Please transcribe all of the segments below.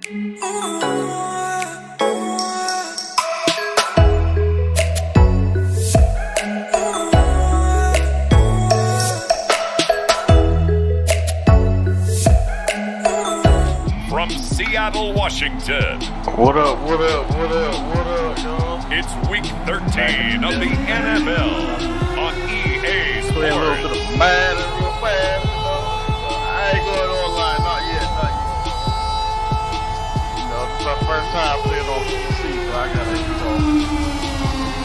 From Seattle, Washington. What up, what up, what up, what up, y'all? It's week 13 of the NFL on EA Sports. Play a little bit of Madden, real fast. I ain't going online, not yet, not yet. You know, this is my first time playing on PC, so I gotta,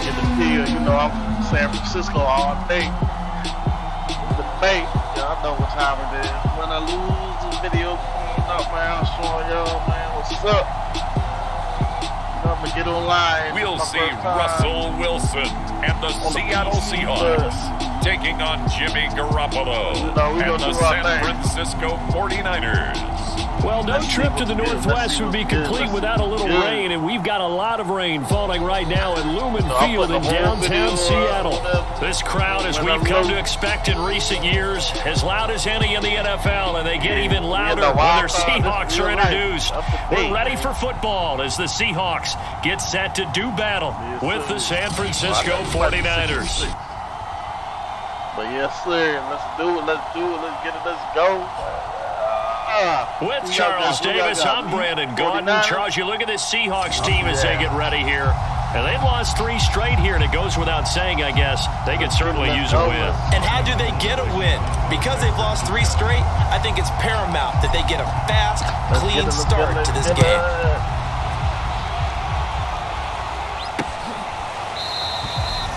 get the feel. You know, I'm from San Francisco all day. The Bay, y'all know what time it is. When I lose this video, up, man, I'm showing y'all, man, what's up? I'm gonna get online. We'll see Russell Wilson and the Seattle Seahawks taking on Jimmy Garoppolo and the San Francisco 49ers. Well, no trip to the Northwest would be complete without a little rain, and we've got a lot of rain falling right now at Lumen Field in downtown Seattle. This crowd, as we've come to expect in recent years, as loud as any in the NFL, and they get even louder when their Seahawks are introduced. We're ready for football as the Seahawks get set to do battle with the San Francisco 49ers. But yes, sir, let's do it, let's get it, let's go. With Charles Davis, I'm Brandon Gaudin. Charles, you look at this Seahawks team as they get ready here. And they've lost 3 straight here, and it goes without saying, I guess, they could certainly use a win. And how do they get a win? Because they've lost 3 straight, I think it's paramount that they get a fast, clean start to this game.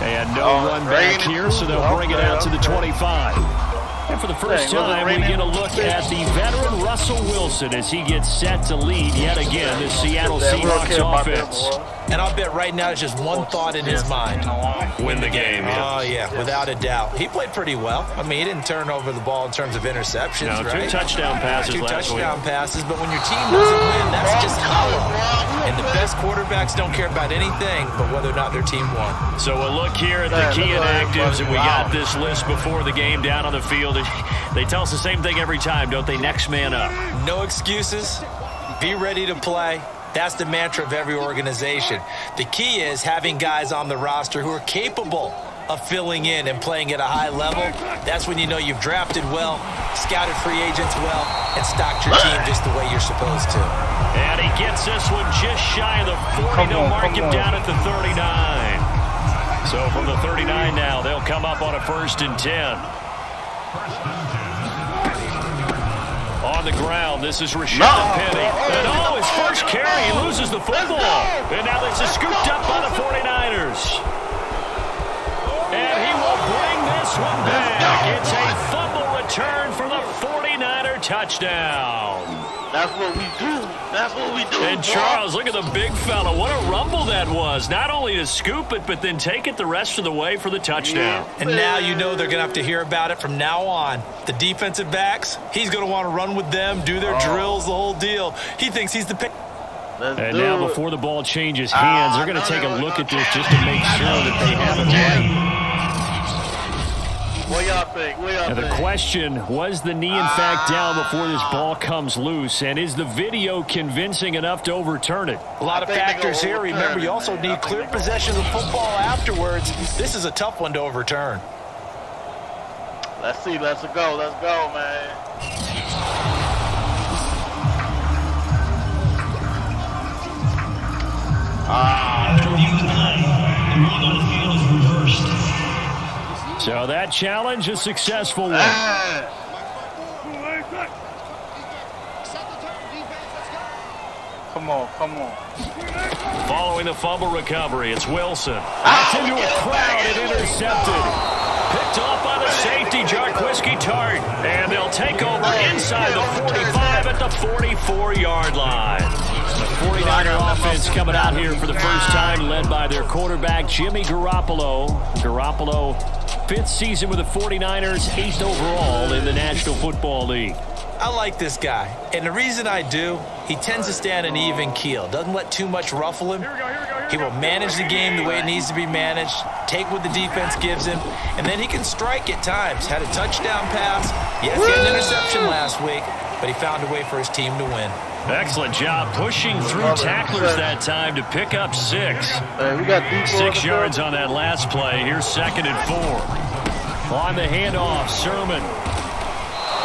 And no run back here, so they'll bring it out to the 25. And for the first time, we get a look at the veteran Russell Wilson as he gets set to lead yet again the Seattle Seahawks offense. And I'll bet right now there's just one thought in his mind. Win the game. Oh, yeah, without a doubt. He played pretty well. I mean, he didn't turn over the ball in terms of interceptions, no, right? 2 touchdown passes last week. 2 touchdown passes, but when your team doesn't win, that's just hollow. And the best quarterbacks don't care about anything but whether or not their team won. So we'll look here at the key inactives, and we got this list before the game down on the field. They tell us the same thing every time, don't they? Next man up. No excuses. Be ready to play. That's the mantra of every organization. The key is having guys on the roster who are capable of filling in and playing at a high level. That's when you know you've drafted well, scouted free agents well, and stocked your team just the way you're supposed to. And he gets this one just shy of the 40. They'll mark him down at the 39. So from the 39 now, they'll come up on a 1st and 10. On the ground, this is Rashad Penny. And his first carry, he loses the football. And now this is scooped up by the 49ers. And he will bring this one back. It's a fumble return for the 49er touchdown. That's what we do. That's what we do. And Charles, look at the big fella. What a rumble that was. Not only to scoop it, but then take it the rest of the way for the touchdown. And now you know they're going to have to hear about it from now on. The defensive backs, he's going to want to run with them, do their drills, the whole deal. He thinks he's the pick. And now before the ball changes hands, they're going to take a look at this just to make sure that they have it right. What y'all think? And the question, was the knee in fact down before this ball comes loose? And is the video convincing enough to overturn it? A lot of factors here. Remember, you also need clear possession of the football afterwards. This is a tough one to overturn. Let's see. Let's go, man. So that challenge, a successful one. Come on. Following the fumble recovery, it's Wilson. That's into a crowd and intercepted. Picked off by the safety, Jarquiski Tart. And they'll take over inside the 45 at the 44-yard line. The 49er offense coming out here for the first time, led by their quarterback, Jimmy Garoppolo. Garoppolo, 5th season with the 49ers, 8th overall in the National Football League. I like this guy, and the reason I do, he tends to stand an even keel, doesn't let too much ruffle him. He will manage the game the way it needs to be managed, take what the defense gives him, and then he can strike at times. Had a touchdown pass. Yes, he had an interception last week, but he found a way for his team to win. Excellent job pushing through tacklers that time to pick up 6. Hey, we got 6 yards on that last play. Here's 2nd and 4. On the handoff, Sermon.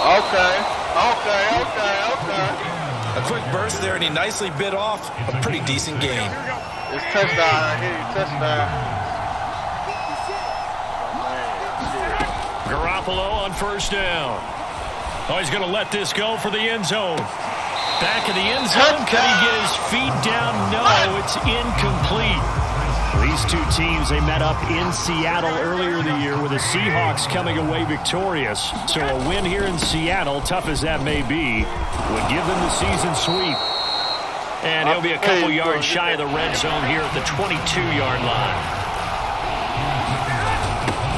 Okay. A quick burst there, and he nicely bit off a pretty decent gain. It's touchdown. Touchdown. Garoppolo on 1st down. Oh, he's going to let this go for the end zone. Back in the end zone. Can he get his feet down? No, it's incomplete. These two teams, they met up in Seattle earlier in the year with the Seahawks coming away victorious. So a win here in Seattle, tough as that may be, would give them the season sweep. And he'll be a couple yards shy of the red zone here at the 22-yard line.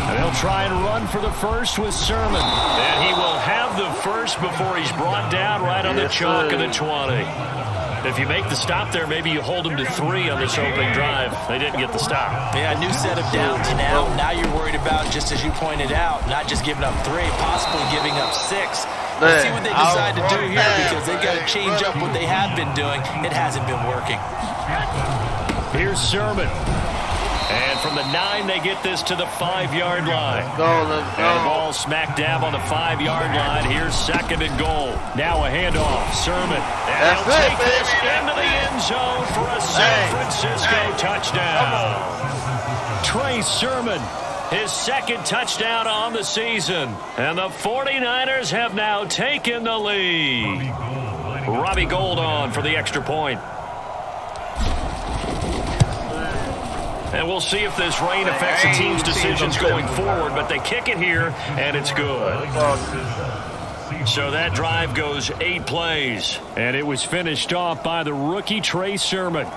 And they'll try and run for the first with Sermon. And he will have the first before he's brought down right on the chalk of the 20. If you make the stop there, maybe you hold them to 3 on this opening drive. They didn't get the stop. Yeah, a new set of downs now. Now you're worried about, just as you pointed out, not just giving up 3, possibly giving up 6. Let's see what they decide to do here, because they've got to change up what they have been doing. It hasn't been working. Here's Sermon. And from the 9, they get this to the 5-yard line. Let's go. And the ball smack dab on the 5-yard line. Here's 2nd and goal. Now a handoff. Sermon. And That's he'll take it, this baby. into the end zone for a San Francisco touchdown. Trey Sermon, his 2nd touchdown on the season. And the 49ers have now taken the lead. Robbie Gould on for the extra point. And we'll see if this rain affects the team's decisions going forward, but they kick it here, and it's good. So that drive goes 8 plays, and it was finished off by the rookie Trey Sermon.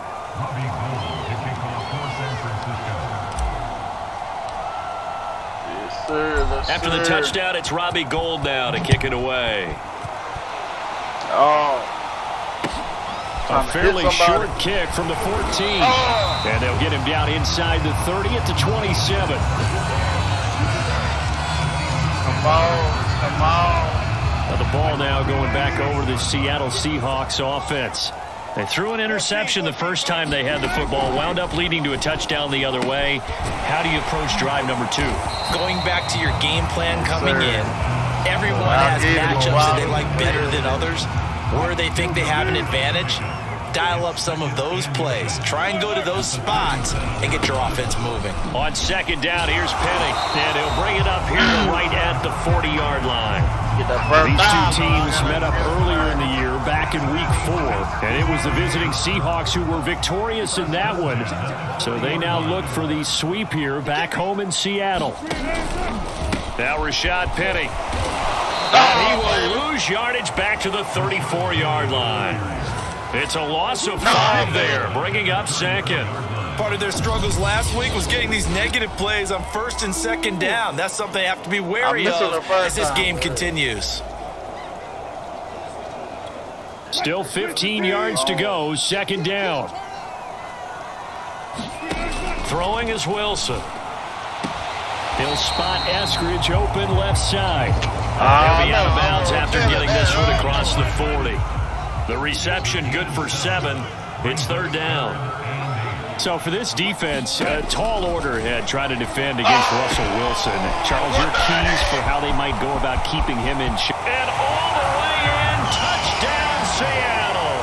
After the touchdown, it's Robbie Gould now to kick it away. A fairly short kick from the 14. And they'll get him down inside the 30 at the 27. Come on. Now the ball now going back over the Seattle Seahawks offense. They threw an interception the first time they had the football, wound up leading to a touchdown the other way. How do you approach drive number 2? Going back to your game plan coming in, everyone has matchups that they like better than others, where they think they have an advantage. Dial up some of those plays. Try and go to those spots and get your offense moving. On 2nd down, here's Penny. And he'll bring it up here right at the 40-yard line. These two teams met up earlier in the year, back in Week 4. And it was the visiting Seahawks who were victorious in that one. So they now look for the sweep here back home in Seattle. Now Rashad Penny. And he will lose yardage back to the 34-yard line. It's a loss of 5 there, bringing up 2nd. Part of their struggles last week was getting these negative plays on 1st and 2nd down. That's something they have to be wary of as this game continues. Still 15 yards to go, 2nd down. Throwing is Wilson. He'll spot Eskridge open left side. He'll be out of bounds after getting this one across the 40. The reception good for 7. It's 3rd down. So for this defense, a tall order had tried to defend against Russell Wilson. Charles, your keys for how they might go about keeping him in check. And all the way in, touchdown Seattle.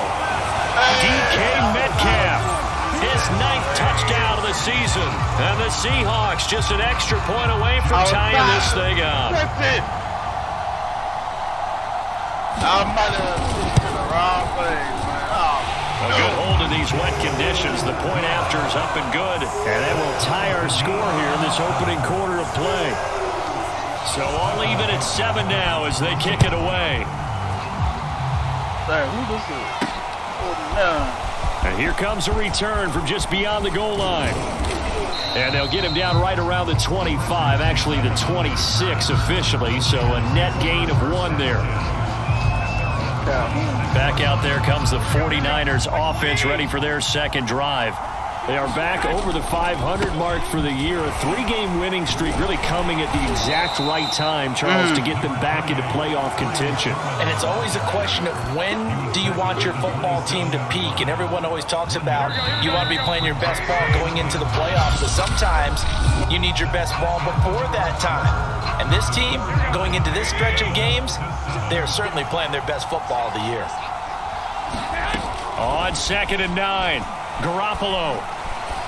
DK Metcalf, his 9th touchdown of the season. And the Seahawks just an extra point away from tying this thing up. That's it. I might have to the wrong place, man. A good hold of these wet conditions. The point after is up and good. And that will tie our score here in this opening quarter of play. So all even at 7 now as they kick it away. Dang, who this is? 49. And here comes a return from just beyond the goal line. And they'll get him down right around the 25, actually the 26 officially. So a net gain of 1 there. Back out there comes the 49ers offense ready for their 2nd drive. They are back over the 500 mark for the year. A 3-game winning streak really coming at the exact right time, Charles, to get them back into playoff contention. And it's always a question of when do you want your football team to peak? And everyone always talks about you want to be playing your best ball going into the playoffs, but sometimes you need your best ball before that time. And this team, going into this stretch of games, they are certainly playing their best football of the year. On 2nd and 9, Garoppolo.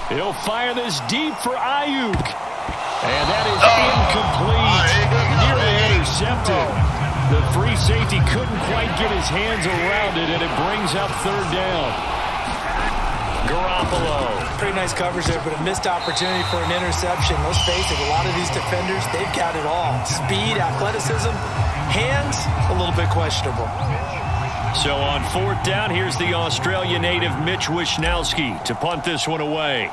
He'll fire this deep for Ayuk. And that is incomplete. Nearly intercepted. The free safety couldn't quite get his hands around it, and it brings up 3rd down. Garoppolo. Pretty nice coverage there, but a missed opportunity for an interception. Let's face it, a lot of these defenders, they've got it all. Speed, athleticism, hands, a little bit questionable. So on 4th down, here's the Australia native Mitch Wishnowsky to punt this one away.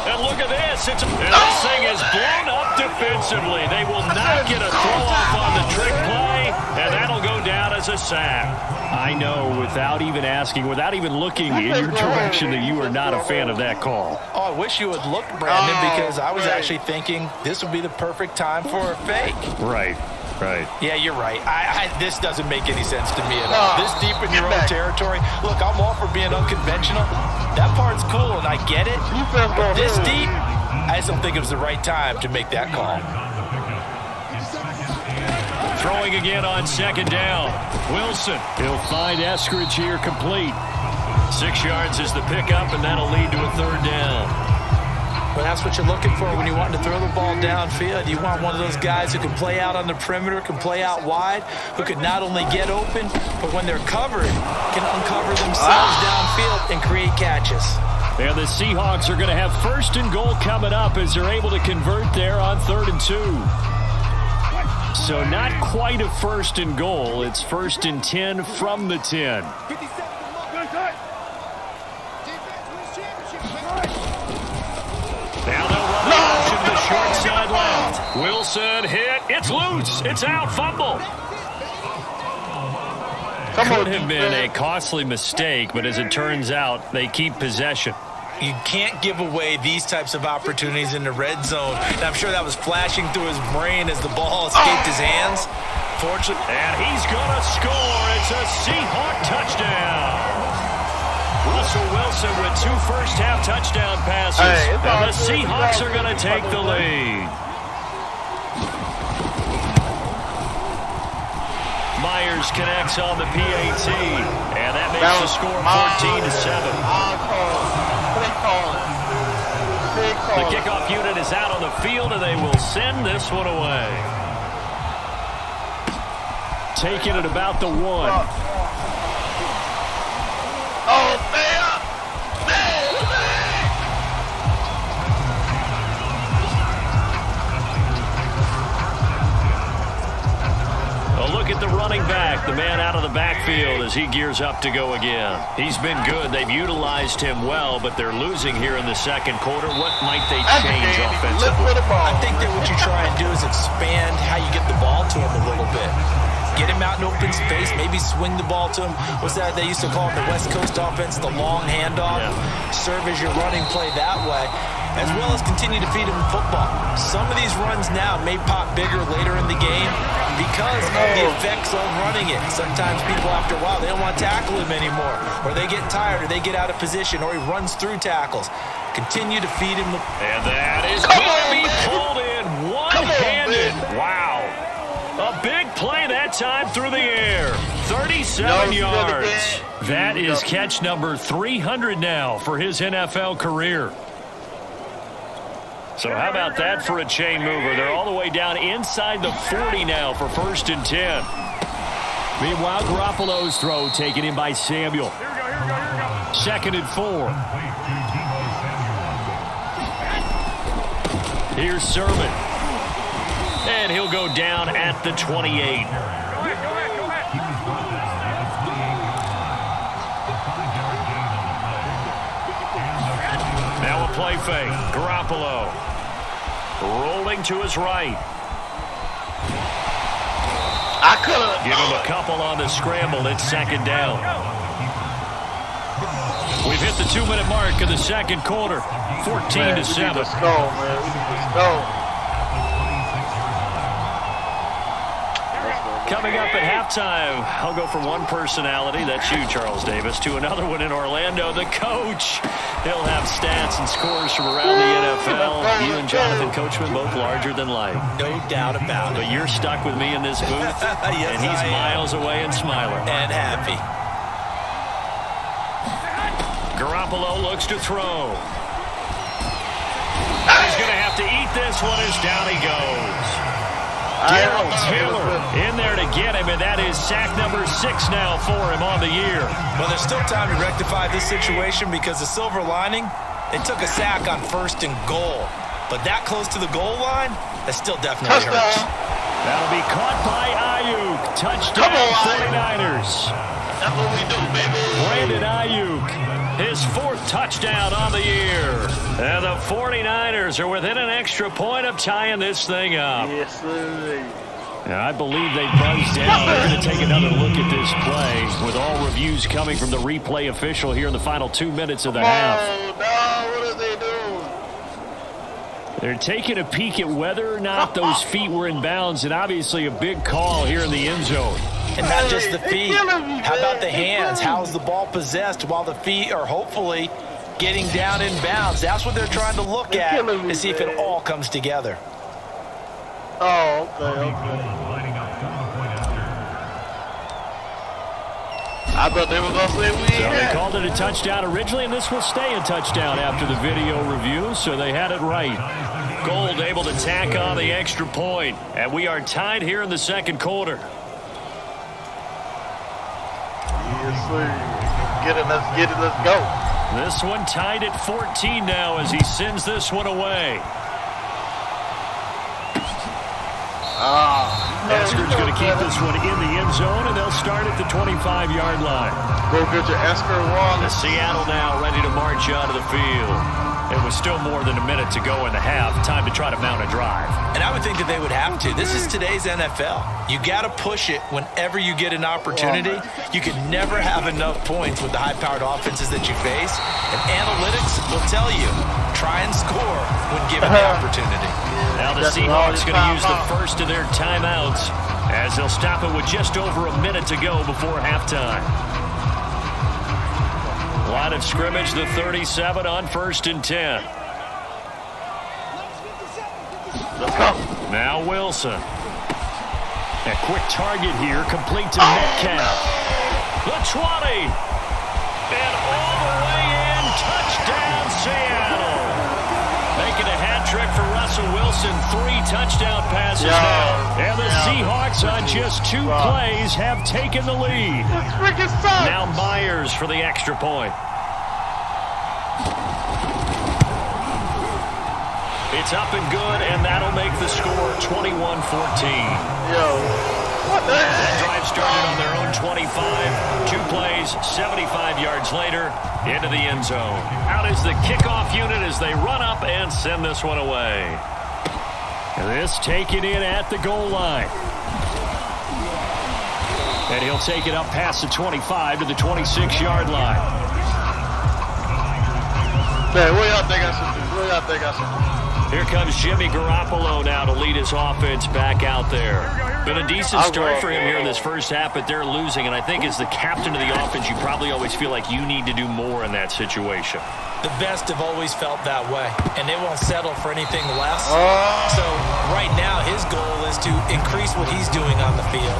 And look at this. This thing is blown up defensively. They will not get a throw-off on the trick play, and that'll go down as a sack. I know, without even asking, without even looking in your direction, that you are not a fan of that call. Oh, I wish you would look, Brandon, because I was actually thinking this would be the perfect time for a fake. Right. Right. Yeah, you're right. This doesn't make any sense to me at all. This deep in your own territory. Look, I'm all for being unconventional. That part's cool, and I get it. But this deep, I just don't think it was the right time to make that call. Throwing again on 2nd down. Wilson. He'll find Eskridge here complete. 6 yards is the pickup, and that'll lead to a 3rd down. But that's what you're looking for when you want to throw the ball downfield. You want one of those guys who can play out on the perimeter, can play out wide, who can not only get open, but when they're covered, can uncover themselves downfield and create catches. And the Seahawks are going to have 1st and goal coming up as they're able to convert there on 3rd and 2. So not quite a 1st and goal. It's 1st and 10 from the 10. Now they'll run the option to the short side left. Wilson hit. It's loose. It's out. Fumble. Could have been a costly mistake, but as it turns out, they keep possession. You can't give away these types of opportunities in the red zone. And I'm sure that was flashing through his brain as the ball escaped his hands. Fortunately. And he's going to score. It's a Seahawk touchdown. Russell Wilson with 2 first-half touchdown passes. And the Seahawks are going to take the lead. Myers connects on the PAT. And that makes the score 14-7. The kickoff unit is out on the field, and they will send this one away. Taking it about the 1. Look at the running back, the man out of the backfield as he gears up to go again. He's been good. They've utilized him well, but they're losing here in the 2nd quarter. What might they change offensively? I think that what you try and do is expand how you get the ball to him a little bit. Get him out in open space, maybe swing the ball to him. What's that they used to call it, the West Coast offense, the long handoff. Yeah. Serve as your running play that way, as well as continue to feed him football. Some of these runs now may pop bigger later in the game because of the effects of running it. Sometimes people, after a while, they don't want to tackle him anymore, or they get tired, or they get out of position, or he runs through tackles. Continue to feed him. And that is going to be pulled in one-handed. Wow. A big play that time through the air. 37 yards. That is catch number 300 now for his NFL career. So how about that for a chain mover? They're all the way down inside the 40 now for 1st and 10. Meanwhile, Garoppolo's throw taken in by Samuel. 2nd and 4. Here's Sermon. And he'll go down at the 28. Now a play fake. Garoppolo rolling to his right. I could give him a couple on the scramble. It's 2nd down. We've hit the 2-minute mark of the second quarter. 14-7. Let's go, man. Let's go. Coming up at halftime, I'll go from one personality, that's you, Charles Davis, to another one in Orlando, the coach. He'll have stats and scores from around the NFL. You and Jonathan Coachman both larger than life. No doubt about it. But you're stuck with me in this booth, yes, and he's miles away and smiling. And happy. Garoppolo looks to throw. He's going to have to eat this one as down he goes. Darrell Taylor in there to get him, and that is sack number 6 now for him on the year. Well, there's still time to rectify this situation because the silver lining, they took a sack on 1st and goal. But that close to the goal line, that still definitely hurts. That'll be caught by Ayuk. Touchdown 49ers. That's what we do, baby. Brandon Ayuk, his 4th touchdown on the year. And the 49ers are within an extra point of tying this thing up. Yes, sir. Now, I believe they buzzed down. They're going to take another look at this play with all reviews coming from the replay official here in the final 2 minutes of the half. Oh, no, what are they doing? They're taking a peek at whether or not those feet were in bounds, and obviously a big call here in the end zone. And not just the feet. How about the hands? How's the ball possessed while the feet are hopefully getting down in bounds? That's what they're trying to look at to see if it all comes together. Oh, okay. I thought they were going to say we So they called it a touchdown originally, and this will stay a touchdown after the video review, so they had it right. Gold able to tack on the extra point, and we are tied here in the second quarter. Yes, sir. Get it, let's go. This one tied at 14 now as he sends this one away. Esker's going to keep this one in the end zone, and they'll start at the 25-yard line. Go get your Esker one. Seattle now ready to march onto the field. It was still more than a minute to go in the half. Time to try to mount a drive. And I would think that they would have to. This is today's NFL. You got to push it whenever you get an opportunity. You can never have enough points with the high-powered offenses that you face. And analytics will tell you, try and score when given the opportunity. Now the Seahawks going to use the first of their timeouts as they'll stop it with just over a minute to go before halftime. Line of scrimmage, the 37 on 1st and 10. Now Wilson. A quick target here, complete to Metcalf. The 20. And all the way in, touchdown Seattle. Making a hat trick for Russell Wilson, 3 touchdown passes now. And the Seahawks on just 2 plays have taken the lead. Now Myers for the extra point. It's up and good, and that'll make the score 21-14. Yo, what the heck? That drive started on their own 25. 2 plays, 75 yards later, into the end zone. Out is the kickoff unit as they run up and send this one away. And this taken in at the goal line. And he'll take it up past the 25 to the 26-yard line. Man, what y'all think I should do? What y'all think I should do? Here comes Jimmy Garoppolo now to lead his offense back out there. Been a decent start for him here in this first half, but they're losing. And I think as the captain of the offense, you probably always feel like you need to do more in that situation. The best have always felt that way, and they won't settle for anything less. So right now, his goal is to increase what he's doing on the field.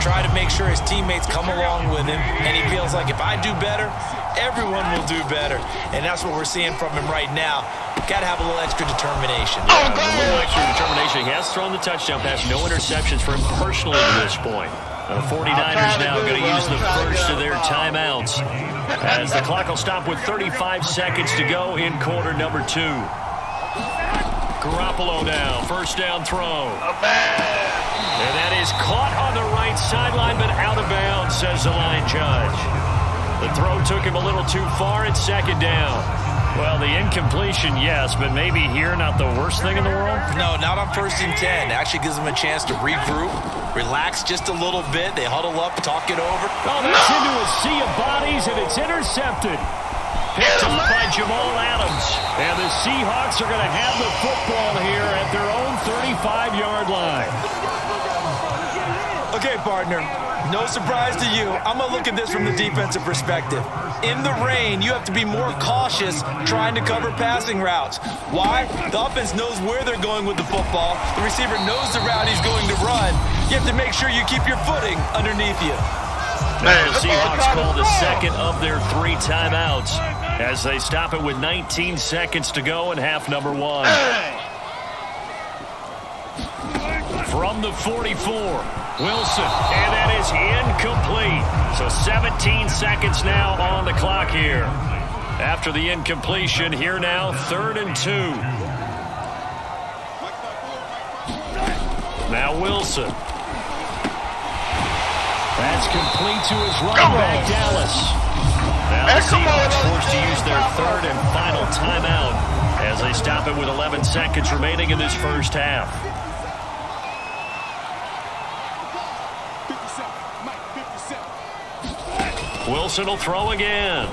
Try to make sure his teammates come along with him, and he feels like if I do better, everyone will do better. And that's what we're seeing from him right now. Got to have a little extra determination. Yeah, a little extra determination. He has thrown the touchdown pass. No interceptions for him personally to this point. The 49ers now going to use the first of their timeouts as the clock will stop with 35 seconds to go in quarter number 2. Garoppolo now, first down throw. And that is caught on the right sideline, but out of bounds, says the line judge. The throw took him a little too far at second down. Well, the incompletion, yes, but maybe here not the worst thing in the world? No, not on 1st and 10. Actually gives them a chance to regroup, relax just a little bit. They huddle up, talk it over. Oh, that's into a sea of bodies, and it's intercepted. Picked up by Jamal Adams. And the Seahawks are going to have the football here at their own 35-yard line. Okay, partner, no surprise to you. I'm going to look at this from the defensive perspective. In the rain, you have to be more cautious trying to cover passing routes. Why? The offense knows where they're going with the football. The receiver knows the route he's going to run. You have to make sure you keep your footing underneath you. Now the Seahawks call the second of their 3 timeouts as they stop it with 19 seconds to go in half number 1. From the 44, Wilson, and that is incomplete. So 17 seconds now on the clock here. After the incompletion, here now, 3rd and 2. Now Wilson. That's complete to his running back, Dallas. Now the Seahawks forced to use their 3rd and final timeout as they stop it with 11 seconds remaining in this first half. Wilson will throw again.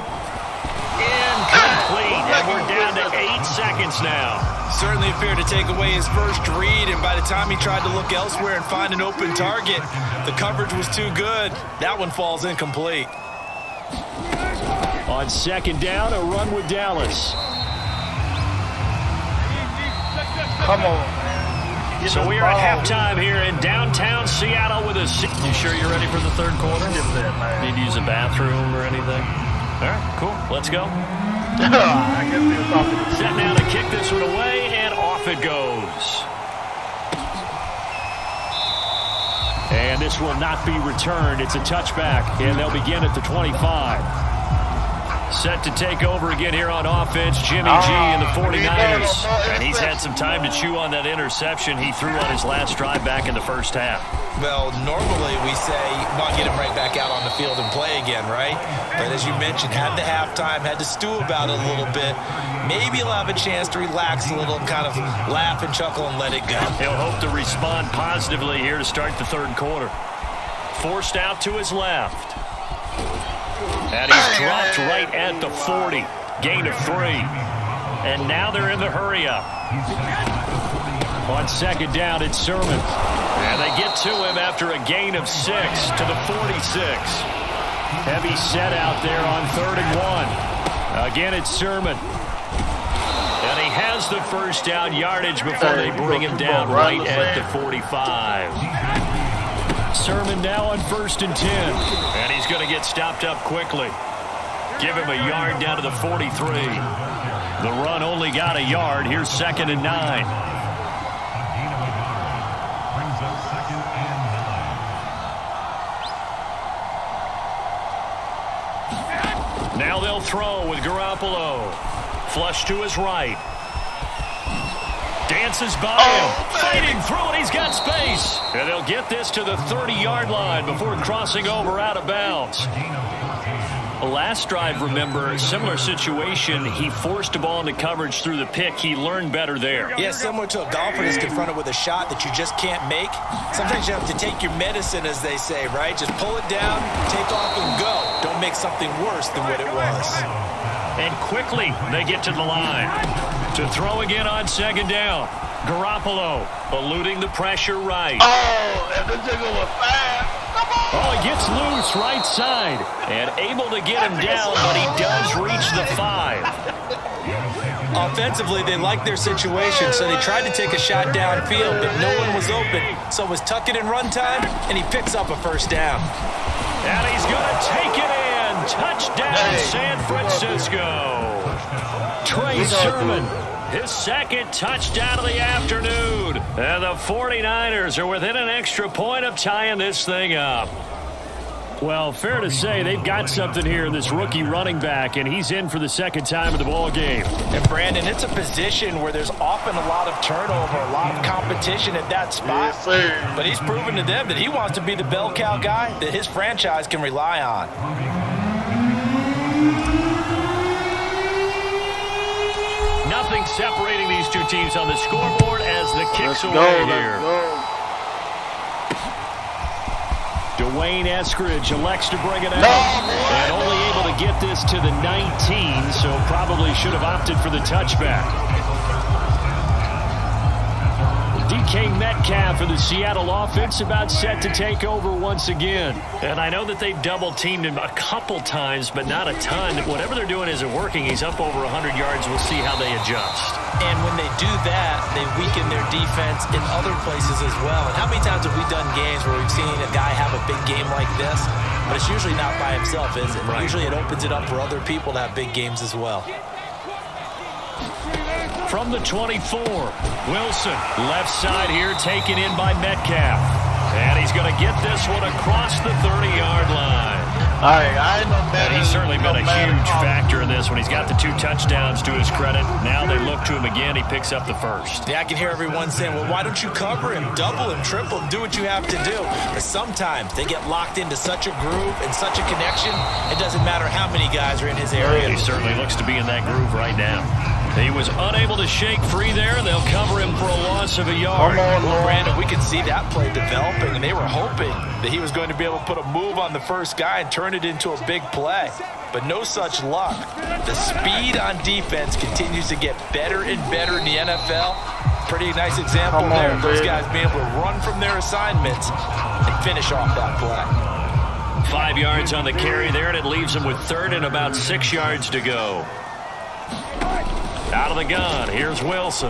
Incomplete, and we're down to 8 seconds now. Certainly appeared to take away his first read, and by the time he tried to look elsewhere and find an open target, the coverage was too good. That one falls incomplete. On 2nd down, a run with Dallas. Come on. So we are at halftime here in downtown Seattle with a... You sure you're ready for the 3rd quarter? Need to use a bathroom or anything? All right, cool. Let's go. Set now to kick this one away, and off it goes. And this will not be returned. It's a touchback, and they'll begin at the 25. Set to take over again here on offense, Jimmy G and the 49ers. And he's had some time to chew on that interception he threw on his last drive back in the first half. Well, normally we say, well, get him right back out on the field and play again, right? But as you mentioned, had the halftime, had to stew about it a little bit. Maybe he'll have a chance to relax a little and kind of laugh and chuckle and let it go. He'll hope to respond positively here to start the 3rd quarter. Forced out to his left. And he's dropped right at the 40. Gain of 3. And now they're in the hurry-up. On 2nd down, it's Sermon. And they get to him after a gain of 6 to the 46. Heavy set out there on 3rd and 1. Again, it's Sermon. And he has the first down yardage before they bring him down right at the 45. Sermon now on 1st and 10. And he's going to get stopped up quickly. Give him a yard down to the 43. The run only got a yard. Here's 2nd and 9. Now they'll throw with Garoppolo. Flush to his right. Dances by him, fighting through it, he's got space. And they'll get this to the 30-yard line before crossing over out of bounds. Last drive, remember, similar situation. He forced a ball into coverage through the pick. He learned better there. Yeah, similar to a golfer that's confronted with a shot that you just can't make. Sometimes you have to take your medicine, as they say, right? Just pull it down, take off, and go. Don't make something worse than what it was. And quickly, they get to the line. To throw again on 2nd down. Garoppolo eluding the pressure right. Oh, and this nigga was fast. Oh, he gets loose right side. And able to get him down, but he does reach the 5. Offensively, they liked their situation, so they tried to take a shot downfield, but no one was open. So it was tuck it in run time, and he picks up a first down. And he's going to take it in. Touchdown, San Francisco. Trey Sermon, his 2nd touchdown of the afternoon. And the 49ers are within an extra point of tying this thing up. Well, fair to say they've got something here in this rookie running back, and he's in for the 2nd time of the ball game. And Brandon, it's a position where there's often a lot of turnover, a lot of competition at that spot. Yes, sir. But he's proven to them that he wants to be the bell cow guy that his franchise can rely on. Nothing separating these two teams on the scoreboard as the kicks away here. Dwayne Eskridge elects to bring it out. And only able to get this to the 19, so probably should have opted for the touchback. DK Metcalf for the Seattle offense about set to take over once again. And I know that they've double-teamed him a couple times, but not a ton. Whatever they're doing isn't working. He's up over 100 yards. We'll see how they adjust. And when they do that, they weaken their defense in other places as well. And how many times have we done games where we've seen a guy have a big game like this? But it's usually not by himself, is it? Right. Usually it opens it up for other people to have big games as well. From the 24, Wilson, left side here, taken in by Metcalf. And he's going to get this one across the 30-yard line. I know and he's certainly been a huge factor in this when he's got the 2 touchdowns to his credit. Now they look to him again. He picks up the first. Yeah, I can hear everyone saying, well, why don't you cover him, double him, triple him, do what you have to do. But sometimes they get locked into such a groove and such a connection, it doesn't matter how many guys are in his area. He certainly looks to be in that groove right now. He was unable to shake free there. They'll cover him for a loss of a yard. Well, Brandon, we could see that play developing, and they were hoping that he was going to be able to put a move on the first guy and turn it into a big play. But no such luck. The speed on defense continues to get better and better in the NFL. Pretty nice example there of those guys being able to run from their assignments and finish off that play. 5 yards on the carry there, and it leaves him with 3rd and about 6 yards to go. Out of the gun, here's Wilson.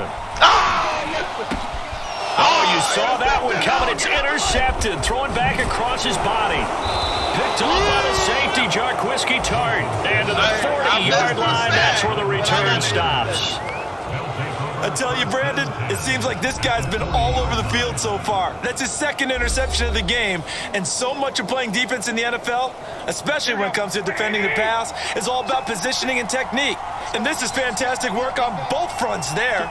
Oh, you saw that one coming. It's intercepted. Throwing back across his body. Picked off by the safety, Jarquisky Tart. And to the 40-yard line, that's where the return stops. I tell you, Brandon, it seems like this guy's been all over the field so far. That's his 2nd interception of the game. And so much of playing defense in the NFL, especially when it comes to defending the pass, is all about positioning and technique. And this is fantastic work on both fronts there.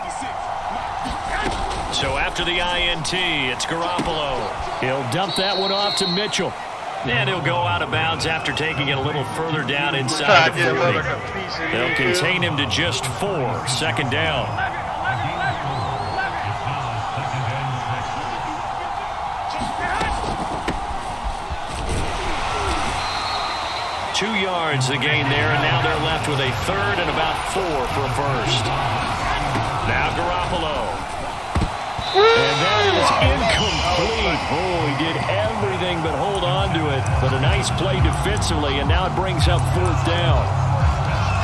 So after the INT, it's Garoppolo. He'll dump that one off to Mitchell. And he'll go out of bounds after taking it a little further down inside the 40. They'll contain him to just 4, 2nd down. 2 yards the gain there, and now they're left with a 3rd and about 4 for a first. Now Garoppolo. And that is incomplete. Oh, he did everything but hold on to it. But a nice play defensively, and now it brings up 4th down.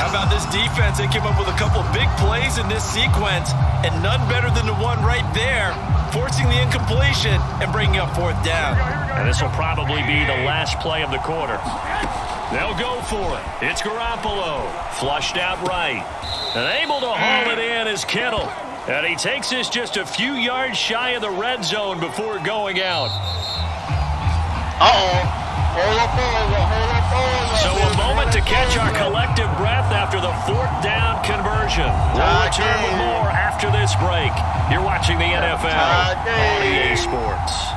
How about this defense? They came up with a couple big plays in this sequence, and none better than the one right there, forcing the incompletion and bringing up 4th down. And this will probably be the last play of the quarter. They'll go for it. It's Garoppolo. Flushed out right. And able to haul it in is Kittle. And he takes this just a few yards shy of the red zone before going out. So a moment to catch our collective breath after the 4th down conversion. We'll return with more after this break. You're watching the NFL on EA Sports.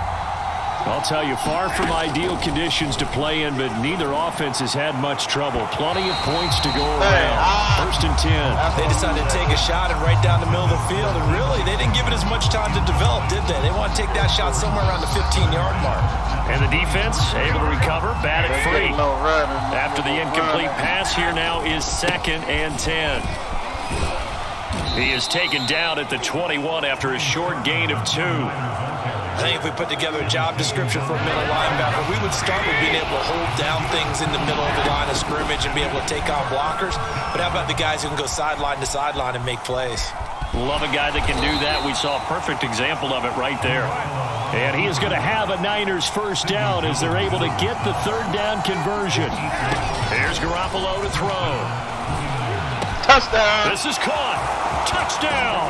I'll tell you, far from ideal conditions to play in, but neither offense has had much trouble. Plenty of points to go around. 1st and 10. They decided to take a shot and right down the middle of the field, and really, they didn't give it as much time to develop, did they? They want to take that shot somewhere around the 15-yard mark. And the defense able to recover, batted free. After the incomplete pass, here now is 2nd and 10. He is taken down at the 21 after a short gain of 2. I think if we put together a job description for a middle linebacker, we would start with being able to hold down things in the middle of the line of scrimmage and be able to take on blockers. But how about the guys who can go sideline to sideline and make plays? Love a guy that can do that. We saw a perfect example of it right there. And he is going to have a Niners 1st down as they're able to get the 3rd down conversion. Here's Garoppolo to throw. Touchdown. This is caught. Touchdown.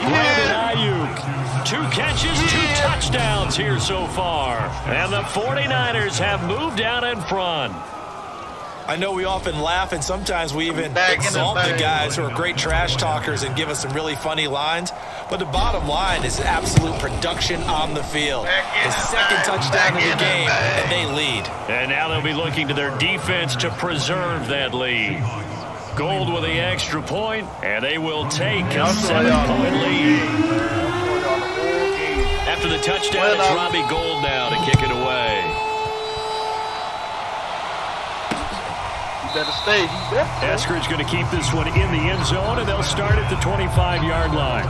Brandon Ayuk. 2 catches, 2 touchdowns here so far. And the 49ers have moved out in front. I know we often laugh, and sometimes we even exalt the guys who are great trash talkers and give us some really funny lines. But the bottom line is absolute production on the field. His 2nd touchdown of the game, and they lead. And now they'll be looking to their defense to preserve that lead. Gold with the extra point, and they will take a 7-point lead. After after the touchdown, it's Robbie Gould now to kick it away. Better stay. Eskridge going to keep this one in the end zone, and they'll start at the 25-yard line.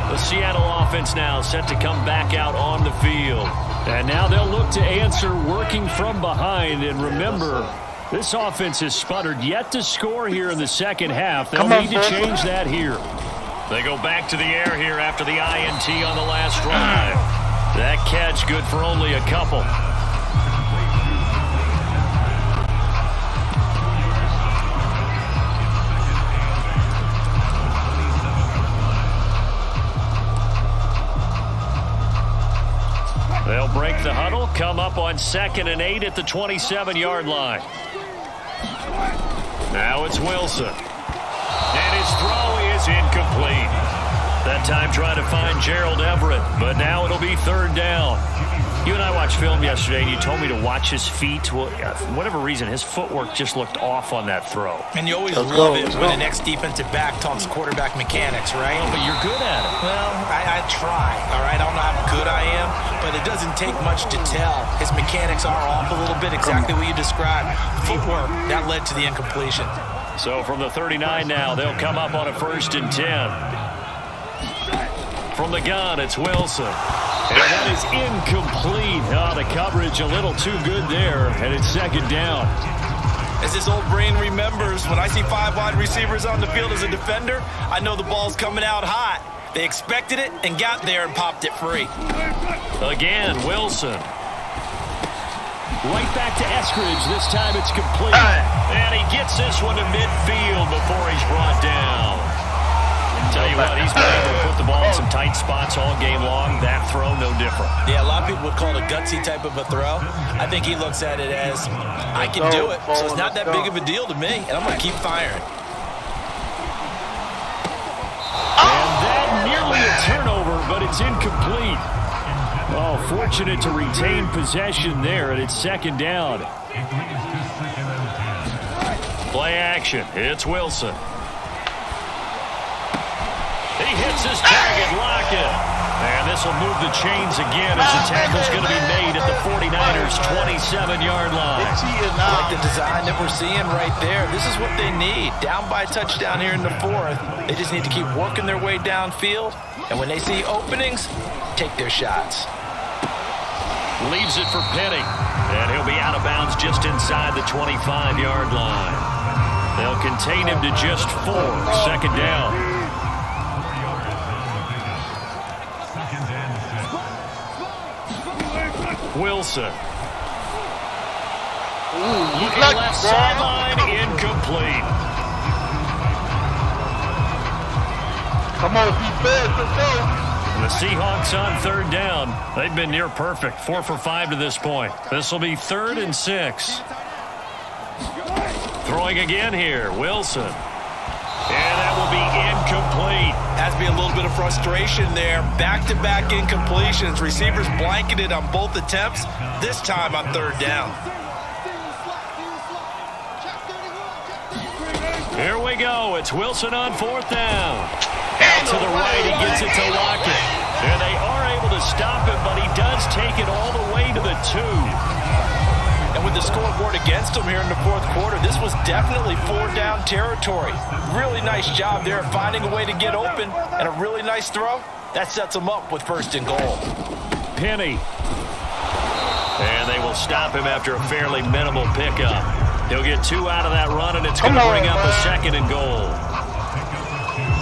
The Seattle offense now set to come back out on the field. And now they'll look to answer working from behind. And remember, this offense has sputtered yet to score here in the second half. They'll need to change that here. They go back to the air here after the INT on the last drive. That catch good for only a couple. They'll break the huddle, come up on 2nd and 8 at the 27-yard line. Now it's Wilson. And his throw is incomplete. That time trying to find Gerald Everett, but now it'll be 3rd down. You and I watched film yesterday, and you told me to watch his feet. Well, for whatever reason, his footwork just looked off on that throw. And you always love it when an ex-defensive back talks quarterback mechanics, right? Well, but you're good at it. Well, I try, all right? I don't know how good I am, but it doesn't take much to tell. His mechanics are off a little bit, exactly what you described. Footwork, that led to the incompletion. So from the 39 now, they'll come up on a 1st and 10. From the gun, it's Wilson. And that is incomplete. Oh, the coverage a little too good there, and it's 2nd down. As this old brain remembers, when I see 5 wide receivers on the field as a defender, I know the ball's coming out hot. They expected it and got there and popped it free. Again, Wilson. Right back to Eskridge. This time it's complete. And he gets this one to midfield before he's brought down. Tell you what, he's been able to put the ball in some tight spots all game long. That throw, no different. Yeah, a lot of people would call it a gutsy type of a throw. I think he looks at it as, I can do it, so it's not that big of a deal to me, and I'm going to keep firing. And that nearly a turnover, but it's incomplete. Oh, fortunate to retain possession there, and it's 2nd down. Play action. It's Wilson. He hits his target, Lockett. And this will move the chains again as the tackle's going to be made at the 49ers' 27-yard line. I like the design that we're seeing right there. This is what they need. Down by a touchdown here in the 4th. They just need to keep working their way downfield. And when they see openings, take their shots. Leaves it for Penny. And he'll be out of bounds just inside the 25-yard line. They'll contain him to just 4. 2nd down. Wilson. Looking left sideline, incomplete. Come on, be fast, let's go. The Seahawks on 3rd down. They've been near perfect, 4 for 5 to this point. This will be 3rd and 6. Throwing again here, Wilson. And that will be incomplete. Has to be a little bit of frustration there. Back-to-back incompletions. Receivers blanketed on both attempts, this time on 3rd down. Here we go. It's Wilson on 4th down. Out to the right, he gets it to Lockett. And they are able to stop him, but he does take it all the way to the 2. And with the scoreboard against him here in the 4th quarter, this was definitely 4-down territory. Really nice job there finding a way to get open, and a really nice throw. That sets him up with 1st and goal. Penny. And they will stop him after a fairly minimal pickup. He'll get 2 out of that run, and it's going to bring up a 2nd and goal.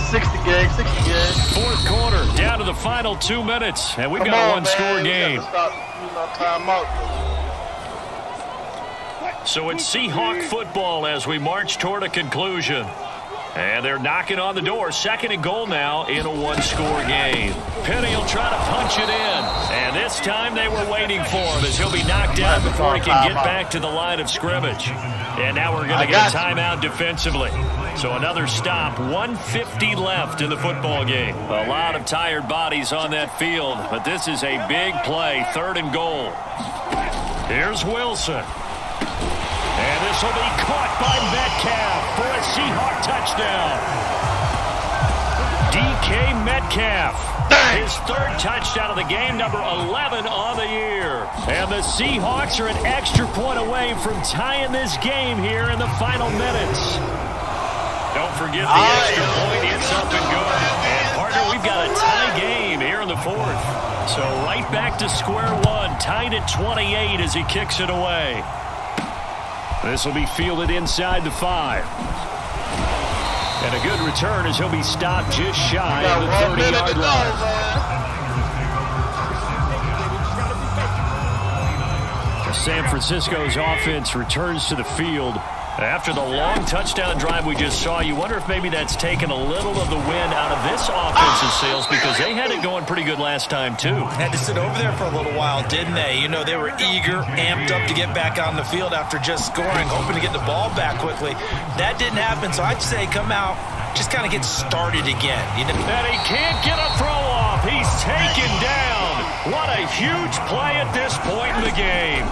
60 games, 60 games. 4th quarter, down to the final 2 minutes, and we've got a one-score game. So it's Seahawk football as we march toward a conclusion. And they're knocking on the door. 2nd and goal now in a one-score game. Penny will try to punch it in. And this time they were waiting for him as he'll be knocked down before he can get back to the line of scrimmage. And now we're going to get a timeout defensively. So another stop, 1:50 left in the football game. A lot of tired bodies on that field, but this is a big play, 3rd and goal. Here's Wilson. And this will be caught by Metcalf for a Seahawk touchdown. DK Metcalf. His third touchdown of the game, number 11 on the year. And the Seahawks are an extra point away from tying this game here in the final minutes. Don't forget the extra point. It's up and good. And, partner, we've got a tie game here in the fourth. So right back to square one, tied at 28 as he kicks it away. This will be fielded inside the 5. And a good return as he'll be stopped just shy of the 30-yard line. San Francisco's offense returns to the field. After the long touchdown drive we just saw, you wonder if maybe that's taken a little of the wind out of this offensive sails because they had it going pretty good last time, too. Had to sit over there for a little while, didn't they? You know, they were eager, amped up to get back on the field after just scoring, hoping to get the ball back quickly. That didn't happen, so I'd say come out, just kind of get started again. You know? And he can't get a throw off. He's taken down. What a huge play at this point in the game.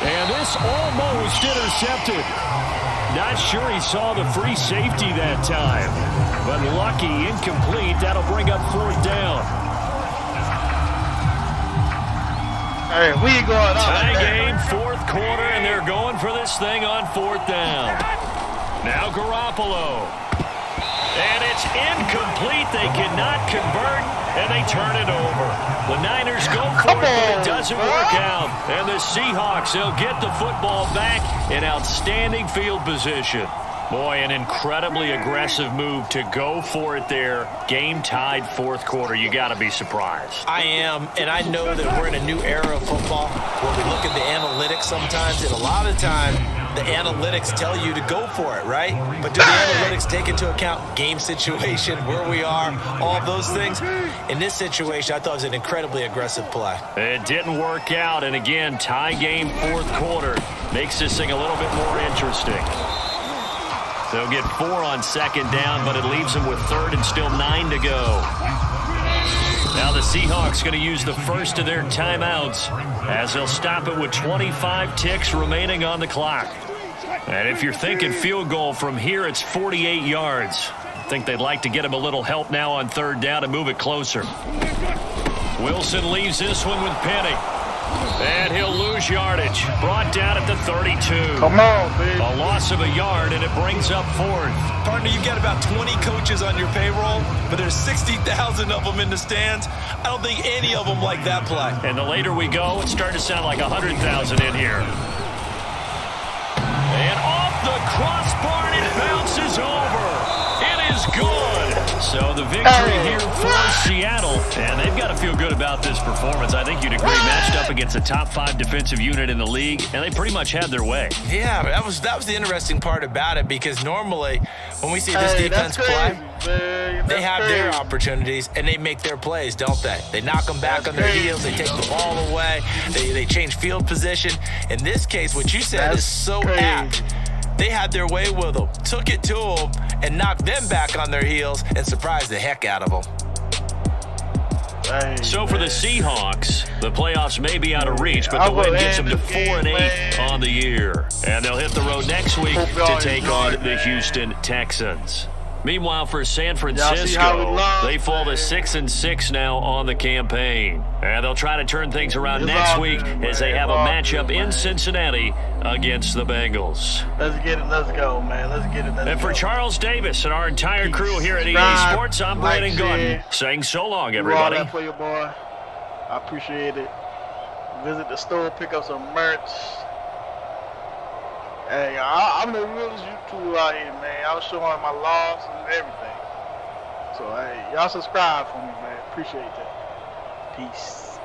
And this almost intercepted. Not sure he saw the free safety that time. But lucky, incomplete. That'll bring up fourth down. Hey, we going on. Tie game, fourth quarter, and they're going for this thing on fourth down. Now Garoppolo. And it's incomplete. They cannot convert, and they turn it over. The Niners go for it, but it doesn't work out. And the Seahawks, they'll get the football back in outstanding field position. Boy, an incredibly aggressive move to go for it there. Game tied fourth quarter. You got to be surprised. I am, and I know that we're in a new era of football where we look at the analytics sometimes, and a lot of time the analytics tell you to go for it, right? But do the analytics take into account game situation, where we are, all those things? In this situation, I thought it was an incredibly aggressive play. It didn't work out, and again, tie game fourth quarter makes this thing a little bit more interesting. They'll get 4 on second down, but it leaves them with third and still 9 to go. Now the Seahawks going to use the first of their timeouts as they'll stop it with 25 ticks remaining on the clock. And if you're thinking field goal from here, it's 48 yards. I think they'd like to get him a little help now on third down and move it closer. Wilson leaves this one with Penny. And he'll lose yardage. Brought down at the 32. Come on, baby. A loss of a yard, and it brings up fourth. Partner, you've got about 20 coaches on your payroll, but there's 60,000 of them in the stands. I don't think any of them like that play. And the later we go, it's starting to sound like 100,000 in here. And off the crossbar, it bounces over. It is good. So the victory here for Seattle, and they've got to feel good about this performance. I think you'd agree, matched up against a top 5 defensive unit in the league, and they pretty much had their way. Yeah, that was the interesting part about it, because normally when we see this defense play, they have their opportunities and they make their plays, don't they? They knock them back on their heels, they take the ball away, they change field position. In this case, what you said is so apt. They had their way with them, took it to them, and knocked them back on their heels and surprised the heck out of them. So for the Seahawks, the playoffs may be out of reach, but the win gets them to 4-8 on the year. And they'll hit the road next week to take on the Houston Texans. Meanwhile, for San Francisco, they fall to 6-6 now on the campaign. And they'll try to turn things around next week as they have a matchup in Cincinnati against the Bengals. Let's get it. Let's go, man. Let's get it. And for Charles Davis and our entire crew here at EA Sports, I'm Brandon Gunn saying so long, everybody. That for you, boy. I appreciate it. Visit the store, pick up some merch. Hey, I'm the realest YouTuber out here, man. I was showing my loss and everything. So, hey, y'all subscribe for me, man. Appreciate that. Peace.